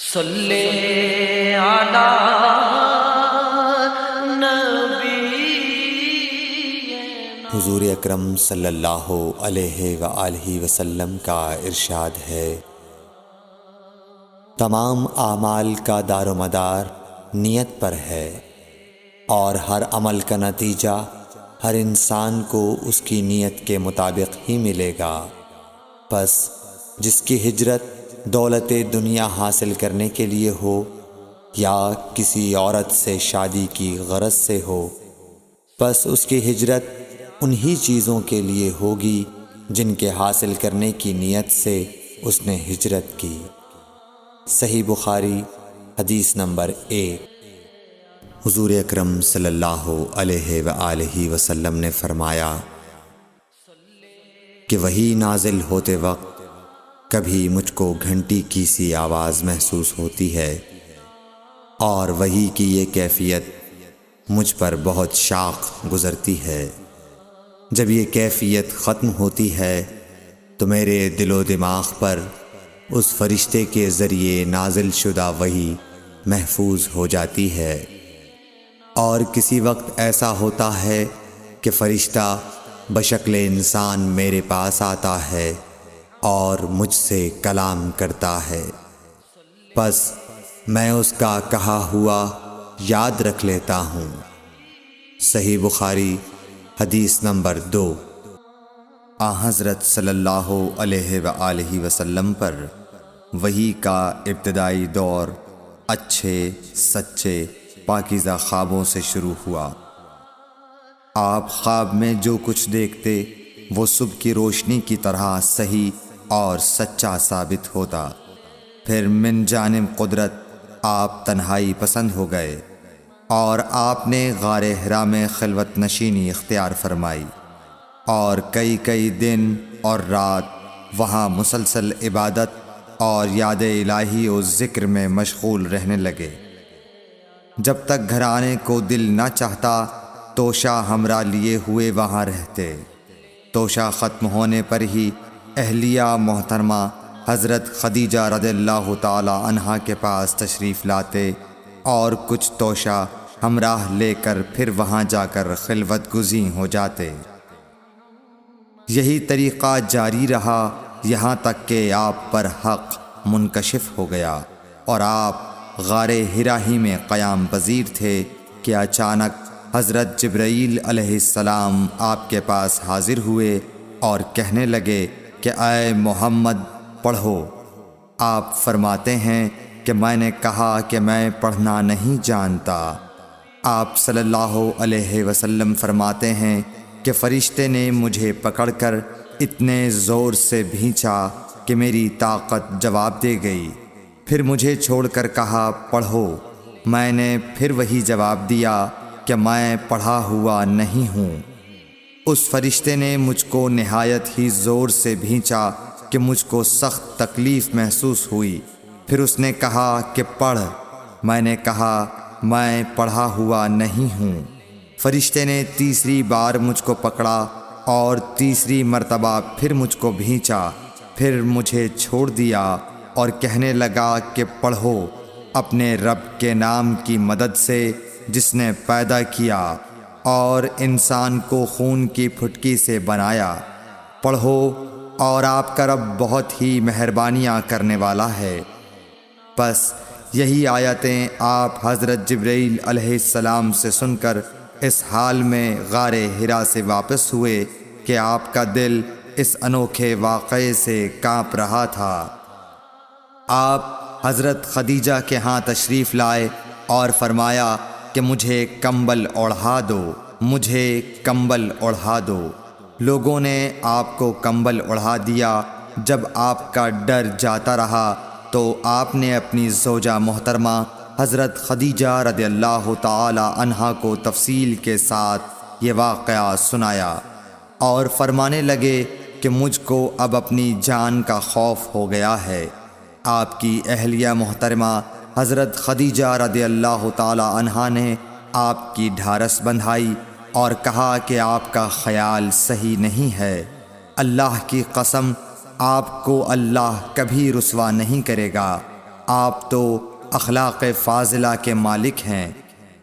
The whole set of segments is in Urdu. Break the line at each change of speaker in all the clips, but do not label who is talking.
صلی علی نبی۔
حضور اکرم صلی اللہ علیہ وآلہ وسلم کا ارشاد ہے، تمام اعمال کا دار و مدار نیت پر ہے، اور ہر عمل کا نتیجہ ہر انسان کو اس کی نیت کے مطابق ہی ملے گا۔ پس جس کی ہجرت دولت دنیا حاصل کرنے کے لیے ہو یا کسی عورت سے شادی کی غرض سے ہو، پس اس کی ہجرت انہی چیزوں کے لیے ہوگی جن کے حاصل کرنے کی نیت سے اس نے ہجرت کی۔ صحیح بخاری حدیث نمبر 1۔ حضور اکرم صلی اللہ علیہ وآلہ وسلم نے فرمایا کہ وحی نازل ہوتے وقت کبھی مجھ کو گھنٹی کی سی آواز محسوس ہوتی ہے، اور وحی کی یہ کیفیت مجھ پر بہت شاق گزرتی ہے۔ جب یہ کیفیت ختم ہوتی ہے تو میرے دل و دماغ پر اس فرشتے کے ذریعے نازل شدہ وحی محفوظ ہو جاتی ہے، اور کسی وقت ایسا ہوتا ہے کہ فرشتہ بشکل انسان میرے پاس آتا ہے اور مجھ سے کلام کرتا ہے، پس میں اس کا کہا ہوا یاد رکھ لیتا ہوں۔ صحیح بخاری حدیث نمبر 2۔ حضرت صلی اللہ علیہ وآلہ وسلم پر وحی کا ابتدائی دور اچھے سچے پاکیزہ خوابوں سے شروع ہوا۔ آپ خواب میں جو کچھ دیکھتے وہ صبح کی روشنی کی طرح صحیح اور سچا ثابت ہوتا۔ پھر من جانب قدرت آپ تنہائی پسند ہو گئے، اور آپ نے غار حرا میں خلوت نشینی اختیار فرمائی، اور کئی دن اور رات وہاں مسلسل عبادت اور یاد الہی و ذکر میں مشغول رہنے لگے۔ جب تک گھر آنے کو دل نہ چاہتا توشہ ہمراہ لیے ہوئے وہاں رہتے۔ توشہ ختم ہونے پر ہی اہلیہ محترمہ حضرت خدیجہ رضی اللہ تعالی عنہا کے پاس تشریف لاتے، اور کچھ توشہ ہمراہ لے کر پھر وہاں جا کر خلوت گزین ہو جاتے۔ یہی طریقہ جاری رہا یہاں تک کہ آپ پر حق منکشف ہو گیا، اور آپ غار حرا ہی میں قیام پذیر تھے کہ اچانک حضرت جبرائیل علیہ السلام آپ کے پاس حاضر ہوئے اور کہنے لگے کہ اے محمد پڑھو۔ آپ فرماتے ہیں کہ میں نے کہا کہ میں پڑھنا نہیں جانتا۔ آپ صلی اللہ علیہ وسلم فرماتے ہیں کہ فرشتے نے مجھے پکڑ کر اتنے زور سے بھینچا کہ میری طاقت جواب دے گئی، پھر مجھے چھوڑ کر کہا پڑھو۔ میں نے پھر وہی جواب دیا کہ میں پڑھا ہوا نہیں ہوں۔ اس فرشتے نے مجھ کو نہایت ہی زور سے بھینچا کہ مجھ کو سخت تکلیف محسوس ہوئی، پھر اس نے کہا کہ پڑھ۔ میں نے کہا میں پڑھا ہوا نہیں ہوں۔ فرشتے نے تیسری بار مجھ کو پکڑا اور تیسری مرتبہ پھر مجھ کو بھینچا، پھر مجھے چھوڑ دیا اور کہنے لگا کہ پڑھو اپنے رب کے نام کی مدد سے جس نے پیدا کیا اور انسان کو خون کی پھٹکی سے بنایا۔ پڑھو اور آپ کا رب بہت ہی مہربانیاں کرنے والا ہے۔ پس یہی آیتیں آپ حضرت جبرائیل علیہ السلام سے سن کر اس حال میں غار حرا سے واپس ہوئے کہ آپ کا دل اس انوکھے واقعے سے کانپ رہا تھا۔ آپ حضرت خدیجہ کے ہاں تشریف لائے اور فرمایا کہ مجھے کمبل اوڑھا دو، مجھے کمبل اوڑھا دو۔ لوگوں نے آپ کو کمبل اوڑھا دیا۔ جب آپ کا ڈر جاتا رہا تو آپ نے اپنی زوجہ محترمہ حضرت خدیجہ رضی اللہ تعالی عنہا کو تفصیل کے ساتھ یہ واقعہ سنایا، اور فرمانے لگے کہ مجھ کو اب اپنی جان کا خوف ہو گیا ہے۔ آپ کی اہلیہ محترمہ حضرت خدیجہ رضی اللہ تعالی عنہا نے آپ کی ڈھارس بندھائی اور کہا کہ آپ کا خیال صحیح نہیں ہے، اللہ کی قسم آپ کو اللہ کبھی رسوا نہیں کرے گا۔ آپ تو اخلاق فاضلہ کے مالک ہیں،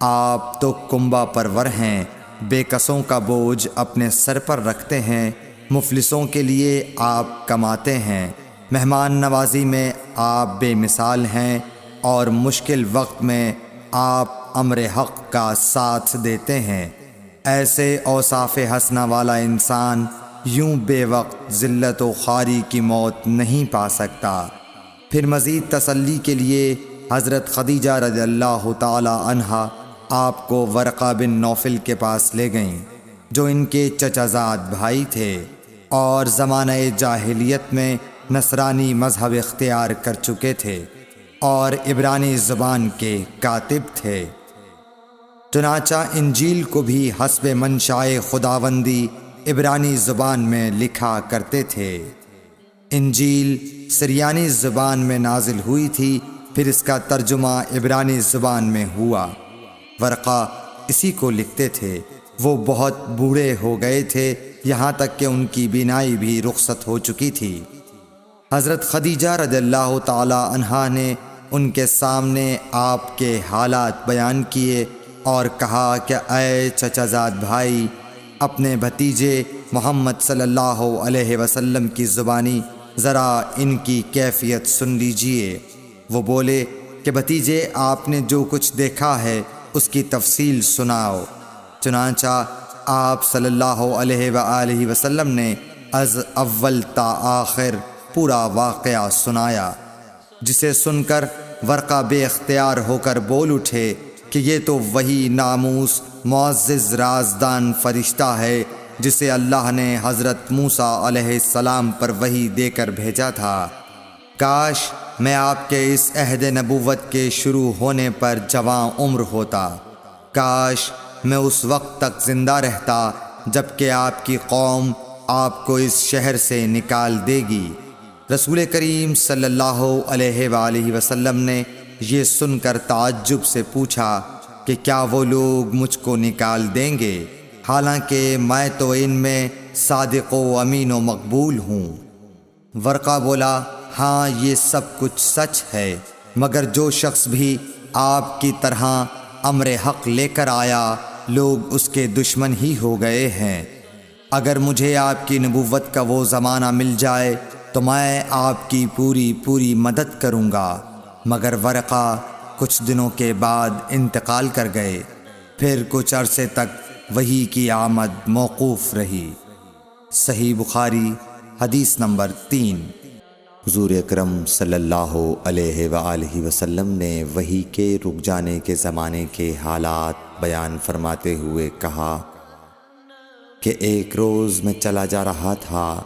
آپ تو کنبہ پرور ہیں، بے کسوں کا بوجھ اپنے سر پر رکھتے ہیں، مفلسوں کے لیے آپ کماتے ہیں، مہمان نوازی میں آپ بے مثال ہیں، اور مشکل وقت میں آپ امر حق کا ساتھ دیتے ہیں۔ ایسے اوصاف حسنہ والا انسان یوں بے وقت ذلت و خواری کی موت نہیں پا سکتا۔ پھر مزید تسلی کے لیے حضرت خدیجہ رضی اللہ تعالی عنہا آپ کو ورقہ بن نوفل کے پاس لے گئیں، جو ان کے چچا زاد بھائی تھے اور زمانہ جاہلیت میں نصرانی مذہب اختیار کر چکے تھے اور عبرانی زبان کے کاتب تھے۔ چنانچہ انجیل کو بھی حسب منشائے خداوندی عبرانی زبان میں لکھا کرتے تھے۔ انجیل سریانی زبان میں نازل ہوئی تھی، پھر اس کا ترجمہ عبرانی زبان میں ہوا۔ ورقہ اسی کو لکھتے تھے۔ وہ بہت بوڑھے ہو گئے تھے، یہاں تک کہ ان کی بینائی بھی رخصت ہو چکی تھی۔ حضرت خدیجہ رضی اللہ تعالی عنہا نے ان کے سامنے آپ کے حالات بیان کیے اور کہا کہ اے چچا زاد بھائی، اپنے بھتیجے محمد صلی اللہ علیہ وسلم کی زبانی ذرا ان کی کیفیت سن لیجئے۔ وہ بولے کہ بھتیجے، آپ نے جو کچھ دیکھا ہے اس کی تفصیل سناؤ۔ چنانچہ آپ صلی اللہ علیہ وآلہ وسلم نے از اول تا آخر پورا واقعہ سنایا، جسے سن کر ورقہ بے اختیار ہو کر بول اٹھے کہ یہ تو وہی ناموس معزز رازدان فرشتہ ہے جسے اللہ نے حضرت موسیٰ علیہ السلام پر وحی دے کر بھیجا تھا۔ کاش میں آپ کے اس عہد نبوت کے شروع ہونے پر جواں عمر ہوتا، کاش میں اس وقت تک زندہ رہتا جب کہ آپ کی قوم آپ کو اس شہر سے نکال دے گی۔ رسول کریم صلی اللہ علیہ وآلہ وسلم نے یہ سن کر تعجب سے پوچھا کہ کیا وہ لوگ مجھ کو نکال دیں گے، حالانکہ میں تو ان میں صادق و امین و مقبول ہوں۔ ورقہ بولا، ہاں یہ سب کچھ سچ ہے، مگر جو شخص بھی آپ کی طرح امر حق لے کر آیا لوگ اس کے دشمن ہی ہو گئے ہیں۔ اگر مجھے آپ کی نبوت کا وہ زمانہ مل جائے تو میں آپ کی پوری مدد کروں گا، مگر ورقہ کچھ دنوں کے بعد انتقال کر گئے۔ پھر کچھ عرصے تک وحی کی آمد موقوف رہی۔ صحیح بخاری حدیث نمبر 3۔
حضور اکرم صلی اللہ علیہ وآلہ وسلم نے وحی کے رک جانے کے زمانے کے حالات بیان فرماتے ہوئے کہا کہ ایک روز میں چلا جا رہا تھا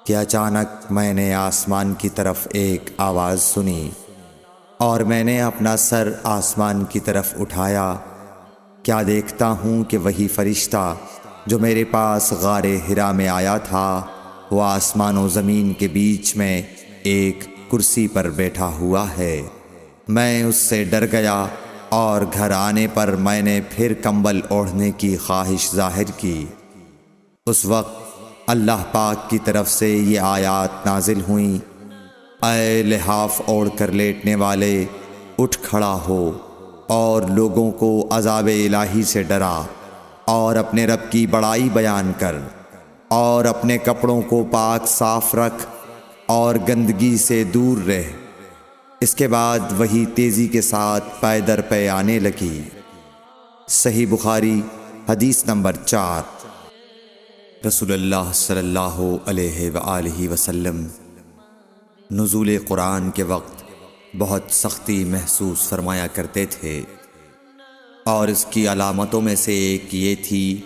کہ اچانک میں نے آسمان کی طرف ایک آواز سنی اور میں نے اپنا سر آسمان کی طرف اٹھایا۔ کیا دیکھتا ہوں کہ وہی فرشتہ جو میرے پاس غار حرا میں آیا تھا وہ آسمان و زمین کے بیچ میں ایک کرسی پر بیٹھا ہوا ہے۔ میں اس سے ڈر گیا اور گھر آنے پر میں نے پھر کمبل اوڑھنے کی خواہش ظاہر کی۔ اس وقت اللہ پاک کی طرف سے یہ آیات نازل ہوئیں، اے لحاف اوڑھ کر لیٹنے والے، اٹھ کھڑا ہو اور لوگوں کو عذاب الہی سے ڈرا، اور اپنے رب کی بڑائی بیان کر، اور اپنے کپڑوں کو پاک صاف رکھ اور گندگی سے دور رہ۔ اس کے بعد وہی تیزی کے ساتھ پے در پے آنے لگی۔ صحیح بخاری حدیث نمبر 4۔ رسول اللہ صلی اللہ علیہ وآلہ وسلم نزول قرآن کے وقت بہت سختی محسوس فرمایا کرتے تھے، اور اس کی علامتوں میں سے ایک یہ تھی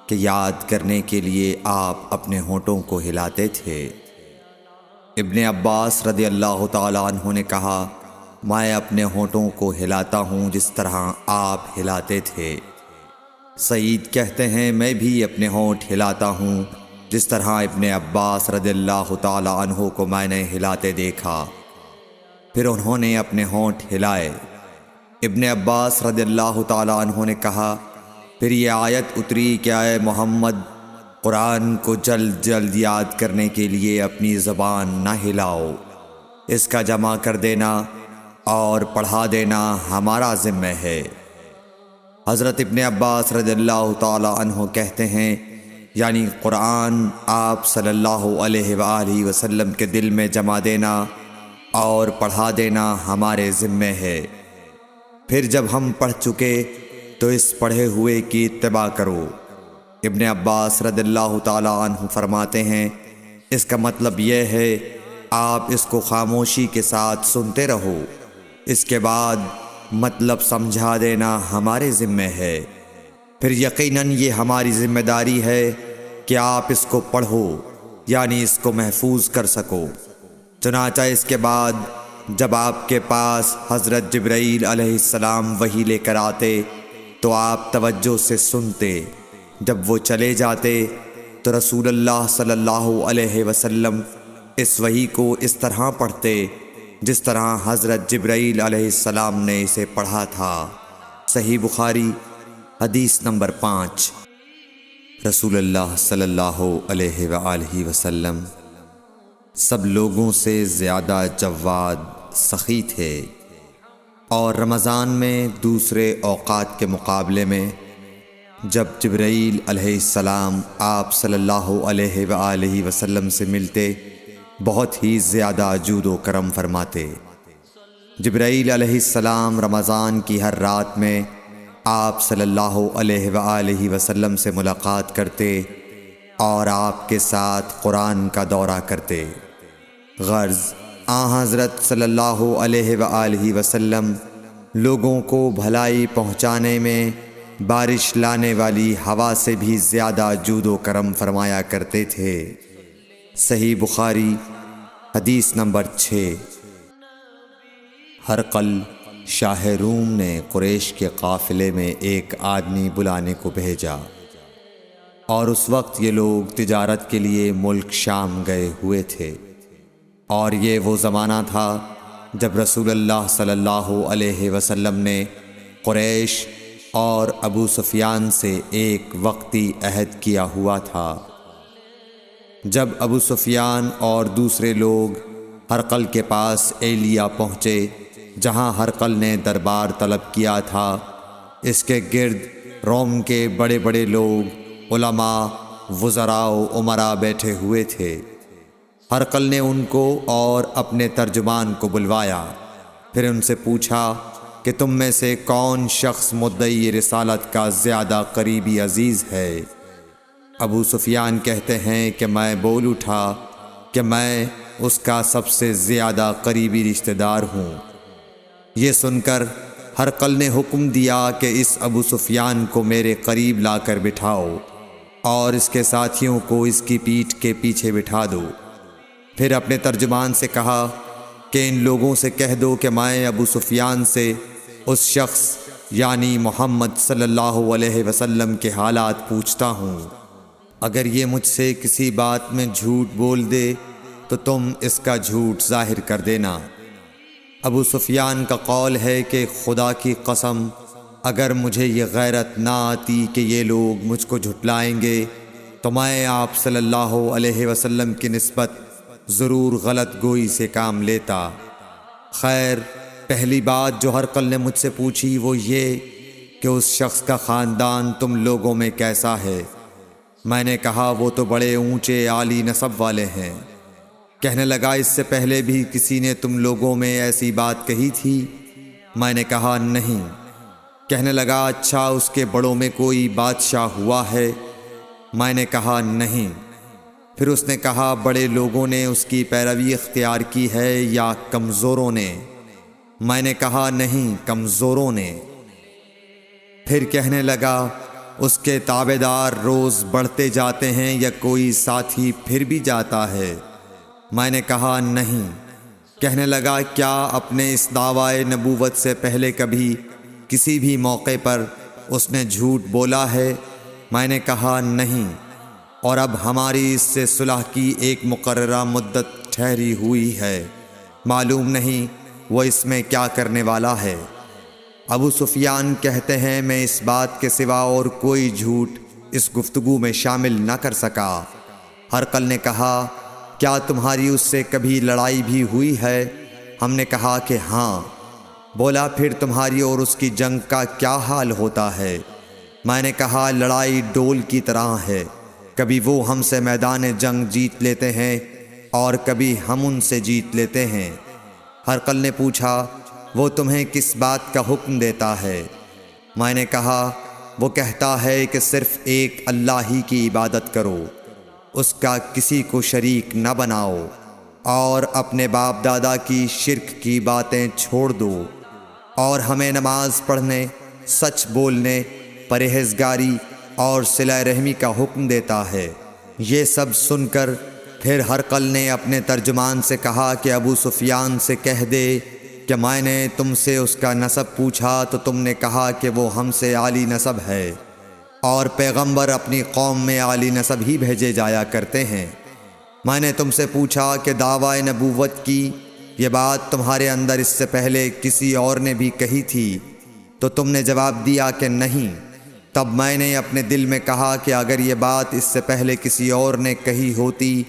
کہ یاد کرنے کے لیے آپ اپنے ہونٹوں کو ہلاتے تھے۔ ابن عباس رضی اللہ تعالی عنہ نے کہا، میں اپنے ہونٹوں کو ہلاتا ہوں جس طرح آپ ہلاتے تھے۔ سعید کہتے ہیں، میں بھی اپنے ہونٹ ہلاتا ہوں جس طرح ابن عباس رضی اللہ تعالی عنہ کو میں نے ہلاتے دیکھا۔ پھر انہوں نے اپنے ہونٹ ہلائے۔ ابن عباس رضی اللہ تعالی عنہ نے کہا، پھر یہ آیت اتری کہ اے محمد، قرآن کو جلد جلد یاد کرنے کے لیے اپنی زبان نہ ہلاؤ، اس کا جمع کر دینا اور پڑھا دینا ہمارا ذمہ ہے۔ حضرت ابن عباس رضی اللہ تعالی عنہ کہتے ہیں، یعنی قرآن آپ صلی اللہ علیہ وآلہ وسلم کے دل میں جما دینا اور پڑھا دینا ہمارے ذمہ ہے۔ پھر جب ہم پڑھ چکے تو اس پڑھے ہوئے کی اتباع کرو۔ ابن عباس رضی اللہ تعالی عنہ فرماتے ہیں، اس کا مطلب یہ ہے آپ اس کو خاموشی کے ساتھ سنتے رہو، اس کے بعد مطلب سمجھا دینا ہمارے ذمہ ہے۔ پھر یقیناً یہ ہماری ذمہ داری ہے کہ آپ اس کو پڑھو، یعنی اس کو محفوظ کر سکو۔ چنانچہ اس کے بعد جب آپ کے پاس حضرت جبرائیل علیہ السلام وحی لے کر آتے تو آپ توجہ سے سنتے، جب وہ چلے جاتے تو رسول اللہ صلی اللہ علیہ وسلم اس وحی کو اس طرح پڑھتے جس طرح حضرت جبرائیل علیہ السلام نے اسے پڑھا تھا۔ صحیح بخاری حدیث نمبر 5۔ رسول اللہ صلی اللہ علیہ وآلہ وسلم سب لوگوں سے زیادہ جواد سخی تھے، اور رمضان میں دوسرے اوقات کے مقابلے میں جب جبرائیل علیہ السلام آپ صلی اللہ علیہ وآلہ وسلم سے ملتے بہت ہی زیادہ جود و کرم فرماتے۔ جبرائیل علیہ السلام رمضان کی ہر رات میں آپ صلی اللہ علیہ وآلہ وسلم سے ملاقات کرتے اور آپ کے ساتھ قرآن کا دورہ کرتے۔ غرض حضرت صلی اللہ علیہ وآلہ وسلم لوگوں کو بھلائی پہنچانے میں بارش لانے والی ہوا سے بھی زیادہ جود و کرم فرمایا کرتے تھے۔ صحیح بخاری حدیث نمبر 6۔ ہرقل شاہ روم نے قریش کے قافلے میں ایک آدمی بلانے کو بھیجا، اور اس وقت یہ لوگ تجارت کے لیے ملک شام گئے ہوئے تھے، اور یہ وہ زمانہ تھا جب رسول اللہ صلی اللہ علیہ وسلم نے قریش اور ابو سفیان سے ایک وقتی عہد کیا ہوا تھا۔ جب ابو سفیان اور دوسرے لوگ ہرقل کے پاس ایلیا پہنچے جہاں ہرقل نے دربار طلب کیا تھا، اس کے گرد روم کے بڑے بڑے لوگ، علماء، وزراء و امراء بیٹھے ہوئے تھے۔ ہرقل نے ان کو اور اپنے ترجمان کو بلوایا، پھر ان سے پوچھا کہ تم میں سے کون شخص مدعی رسالت کا زیادہ قریبی عزیز ہے؟ ابو سفیان کہتے ہیں کہ میں بول اٹھا کہ میں اس کا سب سے زیادہ قریبی رشتہ دار ہوں۔ یہ سن کر ہرقل نے حکم دیا کہ اس ابو سفیان کو میرے قریب لا کر بٹھاؤ اور اس کے ساتھیوں کو اس کی پیٹھ کے پیچھے بٹھا دو۔ پھر اپنے ترجمان سے کہا کہ ان لوگوں سے کہہ دو کہ میں ابو سفیان سے اس شخص یعنی محمد صلی اللہ علیہ وسلم کے حالات پوچھتا ہوں، اگر یہ مجھ سے کسی بات میں جھوٹ بول دے تو تم اس کا جھوٹ ظاہر کر دینا۔ ابو سفیان کا قول ہے کہ خدا کی قسم اگر مجھے یہ غیرت نہ آتی کہ یہ لوگ مجھ کو جھٹلائیں گے تو میں آپ صلی اللہ علیہ وسلم کی نسبت ضرور غلط گوئی سے کام لیتا۔ خیر، پہلی بات جو ہرقل نے مجھ سے پوچھی وہ یہ کہ اس شخص کا خاندان تم لوگوں میں کیسا ہے؟ میں نے کہا وہ تو بڑے اونچے عالی نسب والے ہیں۔ کہنے لگا اس سے پہلے بھی کسی نے تم لوگوں میں ایسی بات کہی تھی؟ میں نے کہا نہیں۔ کہنے لگا اچھا اس کے بڑوں میں کوئی بادشاہ ہوا ہے؟ میں نے کہا نہیں۔ پھر اس نے کہا بڑے لوگوں نے اس کی پیروی اختیار کی ہے یا کمزوروں نے؟ میں نے کہا نہیں، کمزوروں نے۔ پھر کہنے لگا اس کے تابعدار روز بڑھتے جاتے ہیں یا کوئی ساتھی پھر بھی جاتا ہے؟ میں نے کہا نہیں۔ کہنے لگا کیا اپنے اس دعوی نبوت سے پہلے کبھی کسی بھی موقع پر اس نے جھوٹ بولا ہے؟ میں نے کہا نہیں، اور اب ہماری اس سے صلح کی ایک مقررہ مدت ٹھہری ہوئی ہے، معلوم نہیں وہ اس میں کیا کرنے والا ہے۔ ابو سفیان کہتے ہیں میں اس بات کے سوا اور کوئی جھوٹ اس گفتگو میں شامل نہ کر سکا۔ ہرقل نے کہا کیا تمہاری اس سے کبھی لڑائی بھی ہوئی ہے؟ ہم نے کہا کہ ہاں، بولا پھر تمہاری اور اس کی جنگ کا کیا حال ہوتا ہے؟ میں نے کہا لڑائی ڈول کی طرح ہے، کبھی وہ ہم سے میدان جنگ جیت لیتے ہیں اور کبھی ہم ان سے جیت لیتے ہیں۔ ہرقل نے پوچھا وہ تمہیں کس بات کا حکم دیتا ہے؟ میں نے کہا وہ کہتا ہے کہ صرف ایک اللہ ہی کی عبادت کرو، اس کا کسی کو شریک نہ بناؤ، اور اپنے باپ دادا کی شرک کی باتیں چھوڑ دو، اور ہمیں نماز پڑھنے، سچ بولنے، پرہیزگاری اور صلہ رحمی کا حکم دیتا ہے۔ یہ سب سن کر پھر ہرقل نے اپنے ترجمان سے کہا کہ ابو سفیان سے کہہ دے کہ میں نے تم سے اس کا نسب پوچھا تو تم نے کہا کہ وہ ہم سے عالی نسب ہے، اور پیغمبر اپنی قوم میں عالی نسب ہی بھیجے جایا کرتے ہیں۔ میں نے تم سے پوچھا کہ دعویٰ نبوت کی یہ بات تمہارے اندر اس سے پہلے کسی اور نے بھی کہی تھی؟ تو تم نے جواب دیا کہ نہیں۔ تب میں نے اپنے دل میں کہا کہ اگر یہ بات اس سے پہلے کسی اور نے کہی ہوتی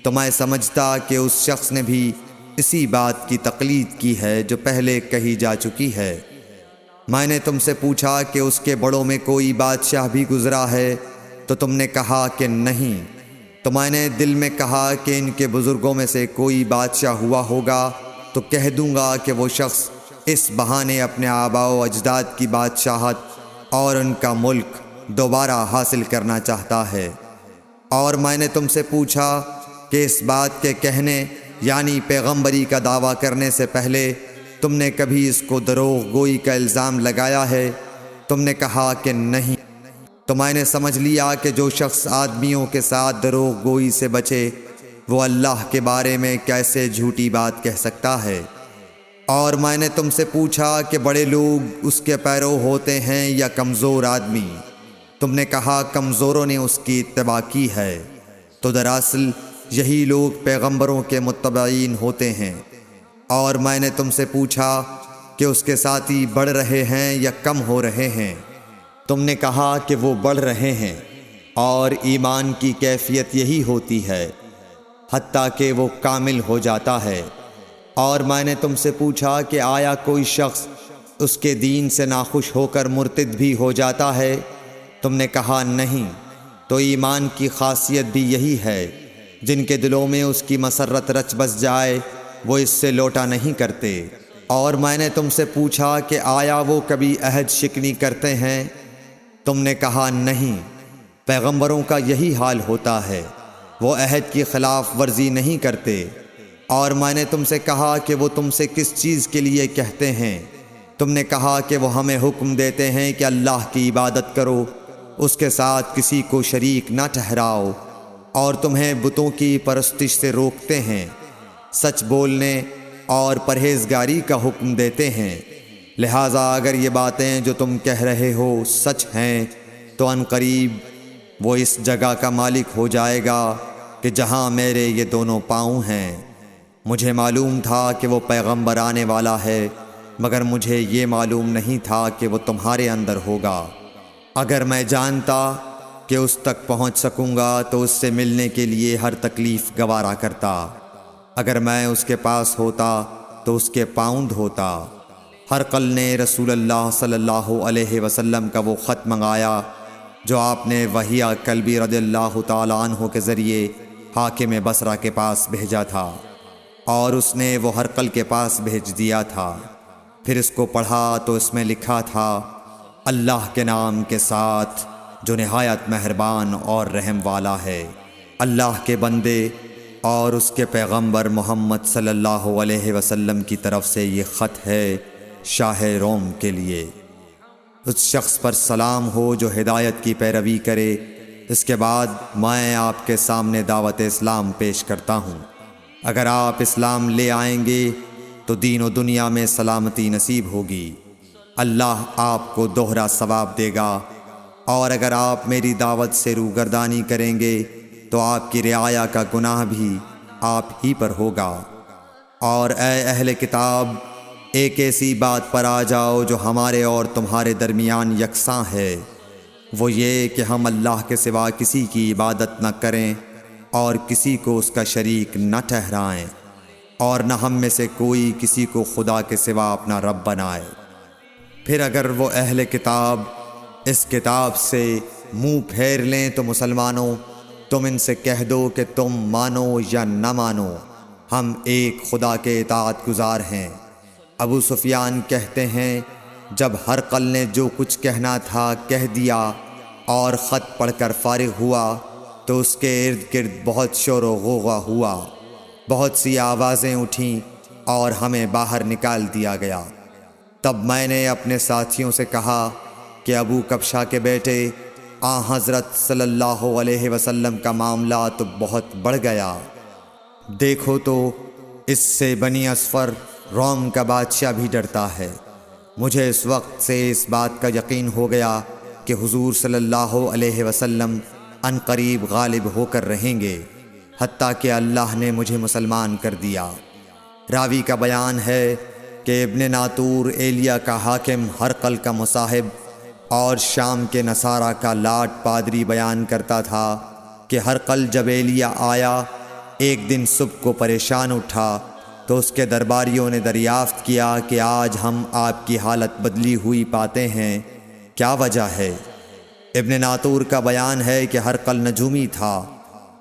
تو میں سمجھتا کہ اس شخص نے بھی اسی بات کی تقلید کی ہے جو پہلے کہی جا چکی ہے۔ میں نے تم سے پوچھا کہ اس کے بڑوں میں کوئی بادشاہ بھی گزرا ہے تو تم نے کہا کہ نہیں۔ تو میں نے دل میں کہا کہ ان کے بزرگوں میں سے کوئی بادشاہ ہوا ہوگا تو کہہ دوں گا کہ وہ شخص اس بہانے اپنے آباء و اجداد کی بادشاہت اور ان کا ملک دوبارہ حاصل کرنا چاہتا ہے۔ اور میں نے تم سے پوچھا کہ اس بات کے کہنے یعنی پیغمبری کا دعویٰ کرنے سے پہلے تم نے کبھی اس کو دروغ گوئی کا الزام لگایا ہے؟ تم نے کہا کہ نہیں۔ تو میں نے سمجھ لیا کہ جو شخص آدمیوں کے ساتھ دروغ گوئی سے بچے وہ اللہ کے بارے میں کیسے جھوٹی بات کہہ سکتا ہے۔ اور میں نے تم سے پوچھا کہ بڑے لوگ اس کے پیرو ہوتے ہیں یا کمزور آدمی؟ تم نے کہا کمزوروں نے اس کی اتباع کی ہے۔ تو دراصل یہی لوگ پیغمبروں کے متبعین ہوتے ہیں۔ اور میں نے تم سے پوچھا کہ اس کے ساتھی بڑھ رہے ہیں یا کم ہو رہے ہیں؟ تم نے کہا کہ وہ بڑھ رہے ہیں، اور ایمان کی کیفیت یہی ہوتی ہے حتیٰ کہ وہ کامل ہو جاتا ہے۔ اور میں نے تم سے پوچھا کہ آیا کوئی شخص اس کے دین سے ناخوش ہو کر مرتد بھی ہو جاتا ہے؟ تم نے کہا نہیں۔ تو ایمان کی خاصیت بھی یہی ہے، جن کے دلوں میں اس کی مسرت رچ بس جائے وہ اس سے لوٹا نہیں کرتے۔ اور میں نے تم سے پوچھا کہ آیا وہ کبھی عہد شکنی کرتے ہیں؟ تم نے کہا نہیں۔ پیغمبروں کا یہی حال ہوتا ہے، وہ عہد کی خلاف ورزی نہیں کرتے۔ اور میں نے تم سے کہا کہ وہ تم سے کس چیز کے لیے کہتے ہیں؟ تم نے کہا کہ وہ ہمیں حکم دیتے ہیں کہ اللہ کی عبادت کرو، اس کے ساتھ کسی کو شریک نہ ٹھہراؤ، اور تمہیں بتوں کی پرستش سے روکتے ہیں، سچ بولنے اور پرہیزگاری کا حکم دیتے ہیں۔ لہٰذا اگر یہ باتیں جو تم کہہ رہے ہو سچ ہیں تو ان قریب وہ اس جگہ کا مالک ہو جائے گا کہ جہاں میرے یہ دونوں پاؤں ہیں۔ مجھے معلوم تھا کہ وہ پیغمبر آنے والا ہے، مگر مجھے یہ معلوم نہیں تھا کہ وہ تمہارے اندر ہوگا۔ اگر میں جانتا کہ اس تک پہنچ سکوں گا تو اس سے ملنے کے لیے ہر تکلیف گوارا کرتا۔ اگر میں اس کے پاس ہوتا تو اس کے پاؤں دھوتا۔ ہرقل نے رسول اللہ صلی اللہ علیہ وسلم کا وہ خط منگایا جو آپ نے وہیہ کلبی رضی اللہ تعالیٰ عنہ کے ذریعے حاکم بصرہ کے پاس بھیجا تھا، اور اس نے وہ ہرقل کے پاس بھیج دیا تھا۔ پھر اس کو پڑھا تو اس میں لکھا تھا، اللہ کے نام کے ساتھ جو نہایت مہربان اور رحم والا ہے۔ اللہ کے بندے اور اس کے پیغمبر محمد صلی اللہ علیہ وسلم کی طرف سے یہ خط ہے شاہ روم کے لیے۔ اس شخص پر سلام ہو جو ہدایت کی پیروی کرے۔ اس کے بعد میں آپ کے سامنے دعوت اسلام پیش کرتا ہوں۔ اگر آپ اسلام لے آئیں گے تو دین و دنیا میں سلامتی نصیب ہوگی، اللہ آپ کو دوہرا ثواب دے گا، اور اگر آپ میری دعوت سے روگردانی کریں گے تو آپ کی رعایا کا گناہ بھی آپ ہی پر ہوگا۔ اور اے اہل کتاب، ایک ایسی بات پر آ جاؤ جو ہمارے اور تمہارے درمیان یکساں ہے، وہ یہ کہ ہم اللہ کے سوا کسی کی عبادت نہ کریں اور کسی کو اس کا شریک نہ ٹھہرائیں، اور نہ ہم میں سے کوئی کسی کو خدا کے سوا اپنا رب بنائے۔ پھر اگر وہ اہل کتاب اس کتاب سے منہ پھیر لیں تو مسلمانوں تم ان سے کہہ دو کہ تم مانو یا نہ مانو، ہم ایک خدا کے اطاعت گزار ہیں۔ ابو سفیان کہتے ہیں جب ہرقل نے جو کچھ کہنا تھا کہہ دیا اور خط پڑھ کر فارغ ہوا تو اس کے ارد گرد بہت شور و غوغا ہوا، بہت سی آوازیں اٹھیں اور ہمیں باہر نکال دیا گیا۔ تب میں نے اپنے ساتھیوں سے کہا کہ ابو کبشہ کے بیٹے حضرت صلی اللہ علیہ وسلم کا معاملہ تو بہت بڑھ گیا، دیکھو تو اس سے بنی اصفر روم کا بادشاہ بھی ڈرتا ہے۔ مجھے اس وقت سے اس بات کا یقین ہو گیا کہ حضور صلی اللہ علیہ وسلم ان قریب غالب ہو کر رہیں گے، حتیٰ کہ اللہ نے مجھے مسلمان کر دیا۔ راوی کا بیان ہے کہ ابن ناطور ایلیا کا حاکم ہرقل کا مصاحب اور شام کے نصارہ کا لاٹ پادری بیان کرتا تھا کہ ہرقل جب ایلیا آیا ایک دن صبح کو پریشان اٹھا تو اس کے درباریوں نے دریافت کیا کہ آج ہم آپ کی حالت بدلی ہوئی پاتے ہیں، کیا وجہ ہے؟ ابن ناطور کا بیان ہے کہ ہرقل نجومی تھا،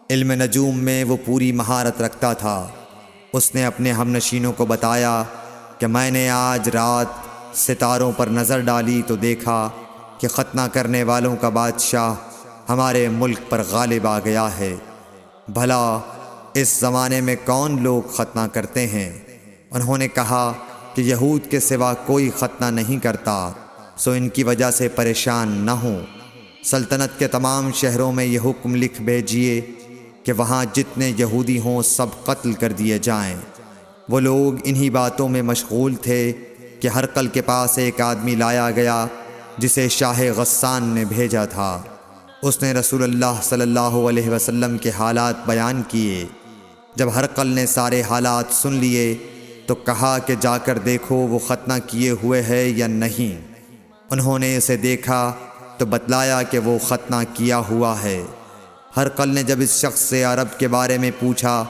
علم نجوم میں وہ پوری مہارت رکھتا تھا۔ اس نے اپنے ہم نشینوں کو بتایا کہ میں نے آج رات ستاروں پر نظر ڈالی تو دیکھا کہ ختنہ کرنے والوں کا بادشاہ ہمارے ملک پر غالب آ گیا ہے۔ بھلا اس زمانے میں کون لوگ ختنہ کرتے ہیں؟ انہوں نے کہا کہ یہود کے سوا کوئی ختنہ نہیں کرتا، سو ان کی وجہ سے پریشان نہ ہوں۔ سلطنت کے تمام شہروں میں یہ حکم لکھ بھیجیے کہ وہاں جتنے یہودی ہوں سب قتل کر دیے جائیں۔ وہ لوگ انہی باتوں میں مشغول تھے کہ ہرقل کے پاس ایک آدمی لایا گیا جسے شاہ غسان نے بھیجا تھا۔ اس نے رسول اللہ صلی اللہ علیہ وسلم کے حالات بیان کیے۔ جب ہرقل نے سارے حالات سن لیے تو کہا کہ جا کر دیکھو وہ ختنہ کیے ہوئے ہے یا نہیں۔ انہوں نے اسے دیکھا تو بتلایا کہ وہ ختنہ کیا ہوا ہے۔ ہرقل نے جب اس شخص سے عرب کے بارے میں پوچھا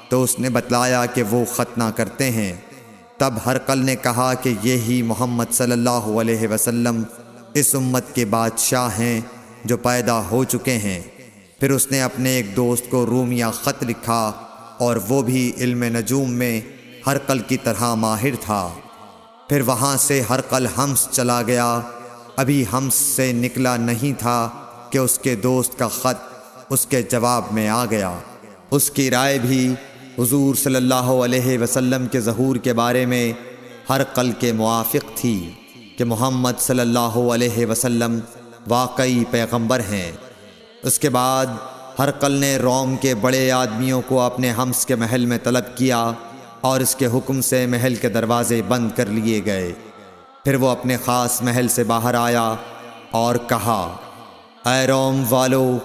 تو اس نے بتلایا کہ وہ ختنہ کرتے ہیں۔ تب ہرقل نے کہا کہ یہی محمد صلی اللہ علیہ وسلم اس امت کے بادشاہ ہیں جو پیدا ہو چکے ہیں۔ پھر اس نے اپنے ایک دوست کو رومیہ خط لکھا اور وہ بھی علم نجوم میں ہرقل کی طرح ماہر تھا۔ پھر وہاں سے ہرقل حمص چلا گیا، ابھی حمص سے نکلا نہیں تھا کہ اس کے دوست کا خط اس کے جواب میں آ گیا۔ اس کی رائے بھی حضور صلی اللہ علیہ وسلم کے ظہور کے بارے میں ہرقل کے موافق تھی کہ محمد صلی اللہ علیہ وسلم واقعی پیغمبر ہیں۔ اس کے بعد ہرقل نے روم کے بڑے آدمیوں کو اپنے حمص کے محل میں طلب کیا اور اس کے حکم سے محل کے دروازے بند کر لیے گئے۔ پھر وہ اپنے خاص محل سے باہر آیا اور کہا، اے روم والو،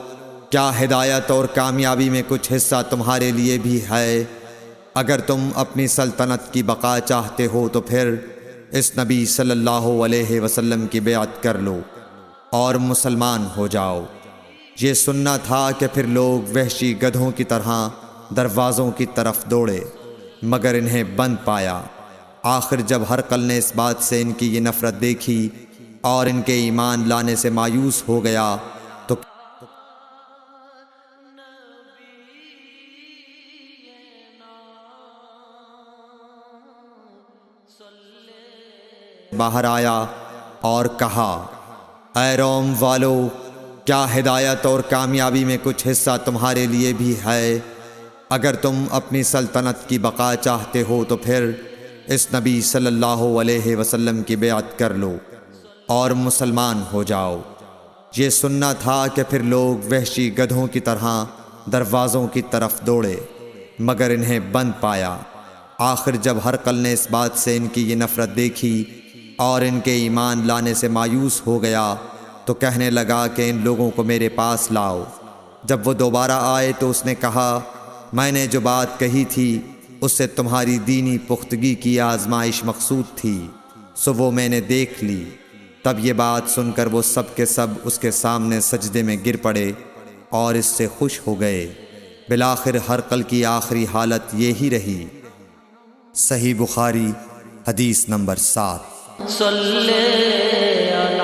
کیا ہدایت اور کامیابی میں کچھ حصہ تمہارے لیے بھی ہے؟ اگر تم اپنی سلطنت کی بقا چاہتے ہو تو پھر اس نبی صلی اللہ علیہ وسلم کی بیعت کر لو اور مسلمان ہو جاؤ۔ یہ سننا تھا کہ پھر لوگ وحشی گدھوں کی طرح دروازوں کی طرف دوڑے مگر انہیں بند پایا۔ آخر جب ہرقل نے اس بات سے ان کی یہ نفرت دیکھی اور ان کے ایمان لانے سے مایوس ہو گیا تو باہر آیا اور کہا، اے روم والو، کیا ہدایت اور کامیابی میں کچھ حصہ تمہارے لیے بھی ہے؟ اگر تم اپنی سلطنت کی بقا چاہتے ہو تو پھر اس نبی صلی اللہ علیہ وسلم کی بیعت کر لو اور مسلمان ہو جاؤ۔ یہ سننا تھا کہ پھر لوگ وحشی گدھوں کی طرح دروازوں کی طرف دوڑے مگر انہیں بند پایا۔ آخر جب ہرقل نے اس بات سے ان کی یہ نفرت دیکھی اور ان کے ایمان لانے سے مایوس ہو گیا تو کہنے لگا کہ ان لوگوں کو میرے پاس لاؤ۔ جب وہ دوبارہ آئے تو اس نے کہا، میں نے جو بات کہی تھی اس سے تمہاری دینی پختگی کی آزمائش مقصود تھی، سو وہ میں نے دیکھ لی۔ تب یہ بات سن کر وہ سب کے سب اس کے سامنے سجدے میں گر پڑے اور اس سے خوش ہو گئے۔ بالآخر ہرقل کی آخری حالت یہی رہی۔
صحیح بخاری حدیث نمبر 7۔
صلی علی